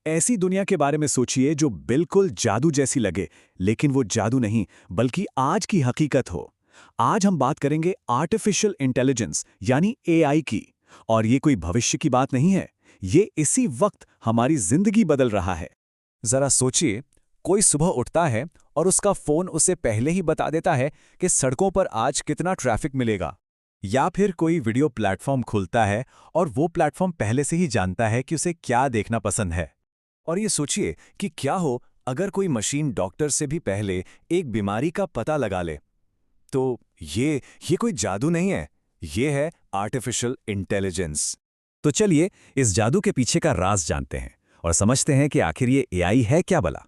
ऐसी दुनिया के बारे में सोचिए जो बिल्कुल जादू जैसी लगे, लेकिन वो जादू नहीं बल्कि आज की हकीकत हो। आज हम बात करेंगे आर्टिफिशियल इंटेलिजेंस यानी एआई की। और ये कोई भविष्य की बात नहीं है, ये इसी वक्त हमारी जिंदगी बदल रहा है। जरा सोचिए, कोई सुबह उठता है और उसका फोन उसे पहले ही बता देता है कि सड़कों पर आज कितना ट्रैफिक मिलेगा। या फिर कोई वीडियो प्लेटफॉर्म खुलता है और वो प्लेटफॉर्म पहले से ही जानता है कि उसे क्या देखना पसंद है। और ये सोचिए कि क्या हो अगर कोई मशीन डॉक्टर से भी पहले एक बीमारी का पता लगा ले। तो ये कोई जादू नहीं है, ये है आर्टिफिशियल इंटेलिजेंस। तो चलिए इस जादू के पीछे का राज जानते हैं और समझते हैं कि आखिर ये एआई है क्या भला।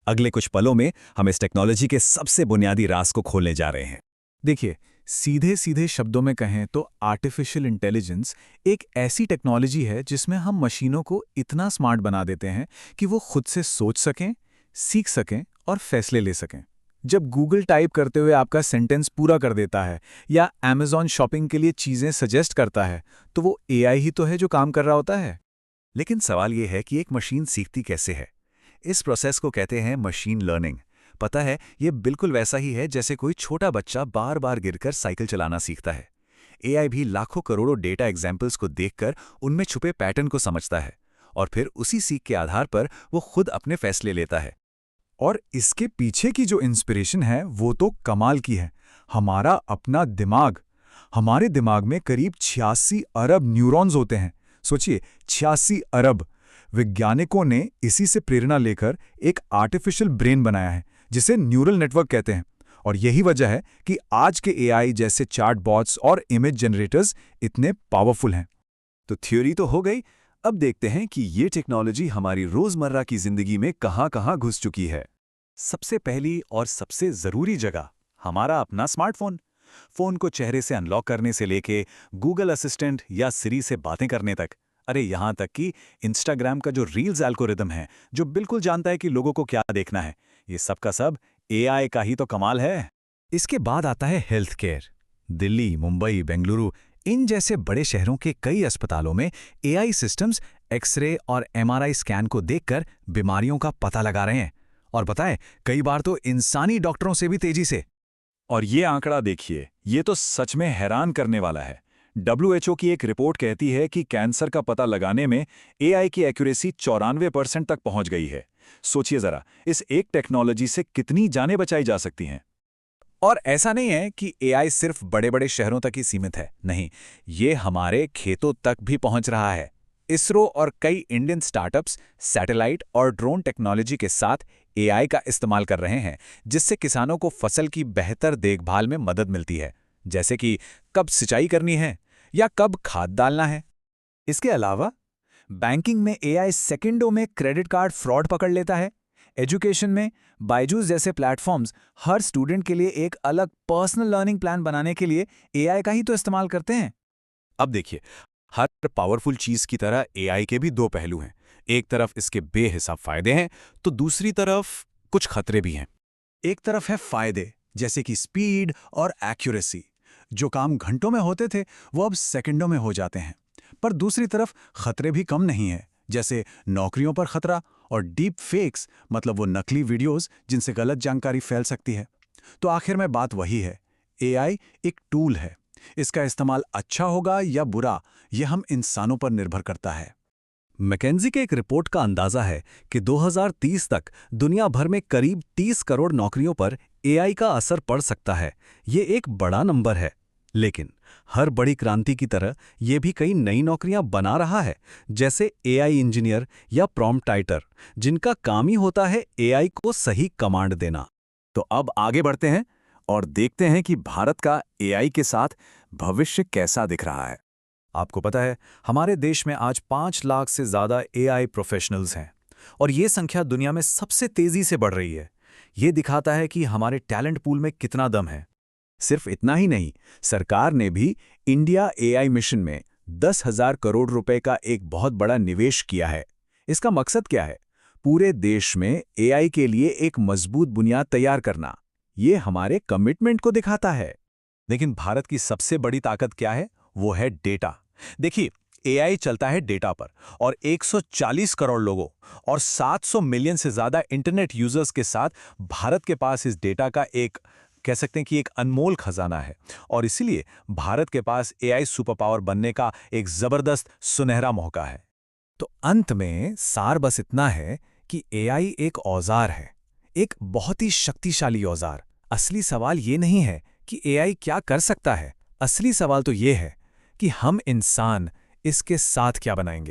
अगले कुछ पलों में हम इस टेक्नोलॉजी के सबसे बुनियादी राज को खोलने जा रहे हैं। देखिए, सीधे सीधे शब्दों में कहें तो आर्टिफिशियल इंटेलिजेंस एक ऐसी टेक्नोलॉजी है जिसमें हम मशीनों को इतना स्मार्ट बना देते हैं कि वो खुद से सोच सकें, सीख सकें और फैसले ले सकें। जब गूगल टाइप करते हुए आपका सेंटेंस पूरा कर देता है या अमेज़न शॉपिंग के लिए चीज़ें सजेस्ट करता है, तो वो एआई ही तो है जो काम कर रहा होता है। लेकिन सवाल ये है कि एक मशीन सीखती कैसे है? इस प्रोसेस को कहते हैं मशीन लर्निंग। पता है, ये बिल्कुल वैसा ही है जैसे कोई छोटा बच्चा बार बार गिरकर साइकिल चलाना सीखता है। एआई भी लाखों करोड़ों डेटा एग्जाम्पल्स को देखकर उनमें छुपे पैटर्न को समझता है और फिर उसी सीख के आधार पर वो खुद अपने फैसले लेता है। और इसके पीछे की जो इंस्पिरेशन है वो तो कमाल की है। हमारा अपना दिमाग। हमारे दिमाग में करीब 86 अरब न्यूरॉन्स होते हैं। सोचिए, 86 अरब। वैज्ञानिकों ने इसी से प्रेरणा लेकर एक आर्टिफिशियल ब्रेन बनाया है जिसे न्यूरल नेटवर्क कहते हैं। और यही वजह है कि आज के एआई जैसे चैटबॉट्स और इमेज जनरेटर्स इतने पावरफुल हैं। तो थ्योरी तो हो गई, अब देखते हैं कि ये टेक्नोलॉजी हमारी रोजमर्रा की जिंदगी में कहां-कहां घुस चुकी है। सबसे पहली और सबसे जरूरी जगह, हमारा अपना स्मार्टफोन। फोन को चेहरे से अनलॉक करने से लेके गूगल असिस्टेंट या सिरी से बातें करने तक, अरे यहां तक कि इंस्टाग्राम का जो रील्स एल्गोरिदम है, जो बिल्कुल जानता है कि लोगों को क्या देखना है, ये सब का सब एआई का ही तो कमाल है। इसके बाद आता है हेल्थ केयर। दिल्ली, मुंबई, बेंगलुरु, इन जैसे बड़े शहरों के कई अस्पतालों में एआई सिस्टम्स एक्सरे और एमआरआई स्कैन को देखकर बीमारियों का पता लगा रहे हैं। और बताएं, कई बार तो इंसानी डॉक्टरों से भी तेजी से। और ये आंकड़ा देखिए, ये तो सच में हैरान करने वाला है। डब्ल्यूएचओ की एक रिपोर्ट कहती है कि कैंसर का पता लगाने में एआई की एक्यूरेसी 94% तक पहुंच गई है। सोचिए जरा, इस एक टेक्नोलॉजी से कितनी जानें बचाई जा सकती हैं। और ऐसा नहीं है कि एआई सिर्फ बड़े बड़े शहरों तक ही सीमित है, नहीं, ये हमारे खेतों तक भी पहुंच रहा है। इसरो और कई इंडियन स्टार्टअप्स सैटेलाइट और ड्रोन टेक्नोलॉजी के साथ एआई का इस्तेमाल कर रहे हैं, जिससे किसानों को फसल की बेहतर देखभाल में मदद मिलती है, जैसे कि कब सिंचाई करनी है या कब खाद डालना है। इसके अलावा बैंकिंग में एआई सेकंडों में क्रेडिट कार्ड फ्रॉड पकड़ लेता है। एजुकेशन में बायजूस जैसे प्लेटफॉर्म्स हर स्टूडेंट के लिए एक अलग पर्सनल लर्निंग प्लान बनाने के लिए एआई का ही तो इस्तेमाल करते हैं। अब देखिए, हर पावरफुल चीज की तरह एआई के भी दो पहलू हैं। एक तरफ इसके बेहिसाब फायदे हैं, तो दूसरी तरफ कुछ खतरे भी हैं। एक तरफ है फायदे, जैसे कि स्पीड और एक्यूरेसी। जो काम घंटों में होते थे वो अब सेकंडों में हो जाते हैं। पर दूसरी तरफ खतरे भी कम नहीं है, जैसे नौकरियों पर खतरा और डीप फेक्स, मतलब वो नकली वीडियोस जिनसे गलत जानकारी फैल सकती है। तो आखिर में बात वही है, एआई एक टूल है। इसका इस्तेमाल अच्छा होगा या बुरा, यह हम इंसानों पर निर्भर करता है। मैकेंजी के एक रिपोर्ट का अंदाजा है कि 2030 तक दुनिया भर में करीब 30 करोड़ नौकरियों पर एआई का असर पड़ सकता है। ये एक बड़ा नंबर है, लेकिन हर बड़ी क्रांति की तरह ये भी कई नई नौकरियां बना रहा है, जैसे एआई इंजीनियर या प्रॉम्प्ट राइटर, जिनका काम ही होता है एआई को सही कमांड देना। तो अब आगे बढ़ते हैं और देखते हैं कि भारत का एआई के साथ भविष्य कैसा दिख रहा है। आपको पता है, हमारे देश में आज 5 लाख से ज्यादा एआई प्रोफेशनल्स हैं और ये संख्या दुनिया में सबसे तेजी से बढ़ रही है। ये दिखाता है कि हमारे टैलेंट पूल में कितना दम है। सिर्फ इतना ही नहीं, सरकार ने भी इंडिया एआई मिशन में 10,000 करोड़ रुपए का एक बहुत बड़ा निवेश किया है। इसका मकसद क्या है? पूरे देश में एआई के लिए एक मजबूत बुनियाद तैयार करना। ये हमारे कमिटमेंट को दिखाता है। लेकिन भारत की सबसे बड़ी ताकत क्या है? वो है डेटा। देखिए, एआई चलता है डेटा पर, और 140 करोड़ लोगों और 700 मिलियन से ज़्यादा इंटरनेट यूजर्स के साथ भारत के पास इस डेटा का एक कह सकते हैं कि एक अनमोल खजाना है। और इसीलिए भारत के पास एआई सुपर पावर बनने का एक ज़बरदस्त सुनहरा मौका है। तो अंत में सार बस इतना है कि एआई एक औजार है, एक बहुत ही शक्तिशाली औजार। असली सवाल ये नहीं है कि एआई क्या कर सकता है, असली सवाल तो ये है कि हम इंसान इसके साथ क्या बनाएंगे।